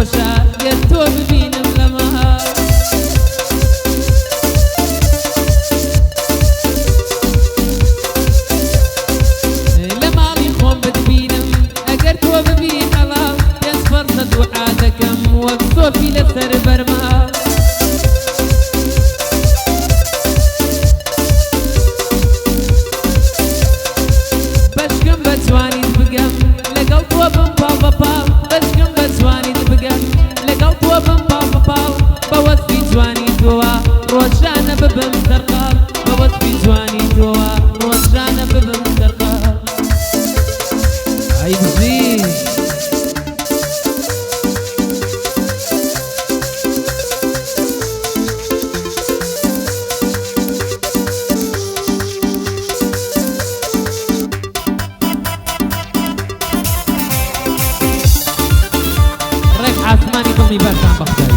خۆشە گەر تۆ ببینم لەمە لە ماڵی خۆم بتبینم ئەگەر تۆ ببی هەڵاو پێنج فەرسە دوعا دەکەم وەک سۆفی لەسەر بەرما بەشکم بە جوانیت بگەم لەگەڵ تۆ بم پاڵ بە پاڵ بەشکم بە جوانیت بگەم لەگەڵ تۆ بم پاڵ بە پاڵ بە وەسفی جوانی تۆوە ڕۆژانە ببم سەرقاڵ بە وەسفی جوانی تۆوە ڕۆژانە ببم سەرقاڵ ئەی بژی عثماني ضمي بارتان بختاري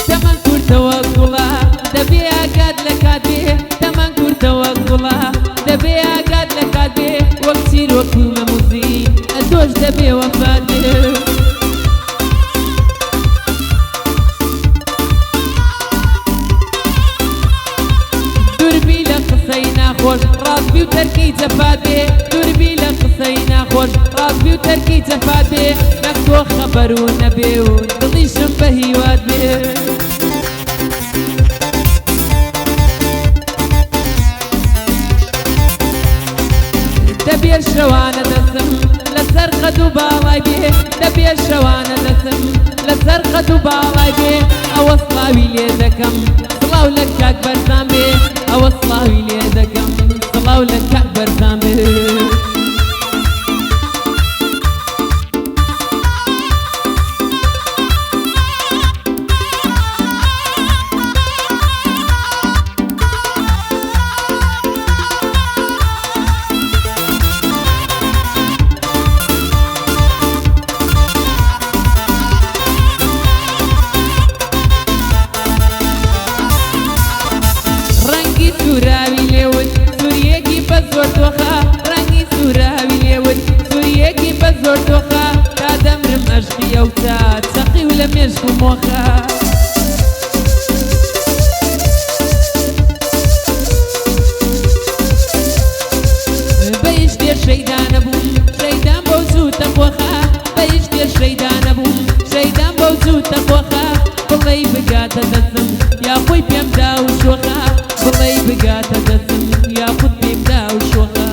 تمن كور توكلا دبي اقاد لكاتي تمن كور توكلا دبي اقاد لكاتي وكتير وكومة مزي ادوش دبي وفاتي خۆش ڕاستبی و تەرکی جەفات بێ دووربی لە قسەی ناخۆش ڕاستبی و تەرکی جەفات بێ نەک تۆ خەبەر و نەبێ و دڵیشم بە هیوات بێ دەبێ شەوانە دەسم لەسەر قەد و باڵای بێ دەبێ شەوانە دەسم لەسەر قەد و باڵای بێ ئەوە سڵاوی لێ دەکەم سڵاو لە کاک بەرزان بێ ئەوە سڵاوی لێ دەکەم سڵاو لە کاک بەرزان بێ سوراوی لێوت سووریەکی بە زۆر تۆخە ڕەنگی سوراوی لێوت سووریەکی بە زۆر تۆخە تا دەمرم ئەشقی ئەوتا چەقی و لە مێشک و مۆخە بەیش دێ شەیدانە بووم شەیدان بەو جووتە خۆخە بەیش دێ شەیدانە بووم شەیدان بەو جووتە خۆخە بڵێی بگاتە دەسم یا خۆی پێمدا و شۆخە بڵێ بگاتە دەسم یاخود پێمدا و شۆخە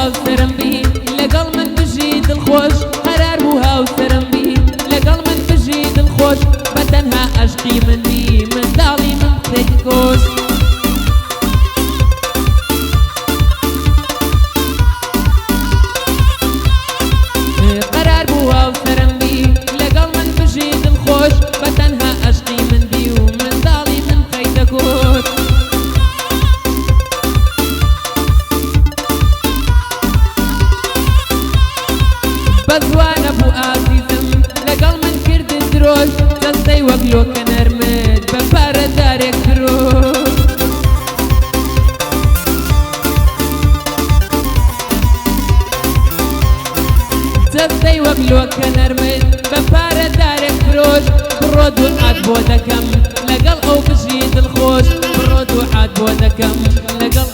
هاوسەرم بی لەگەڵ من بژی دڵخۆش قەرار بوو هاوسەرم بی لەگەڵ من بژی دڵخۆش بە تەنها عەشقی من بی منداڵی من قسەی کۆش قەرار بوو هاوسەرم بی لەگەڵ من بژی دڵخۆش بە تەنها عەشقی من بی و منداڵی من قەی دەکۆش بەزوانە بوو ئازیزم لەگەڵ من کردت درۆژ دەستەی وەک لۆکە نەرمت بە پارەدارێک درۆژ دەستەی وەک لۆکە نەرمت بە پارەدارێک درۆژ بڕۆ دوعات بۆ دەکەم لەگەڵ ئەو بژی دڵخۆش بڕۆ دوعات بۆ دەکەم لەگەڵ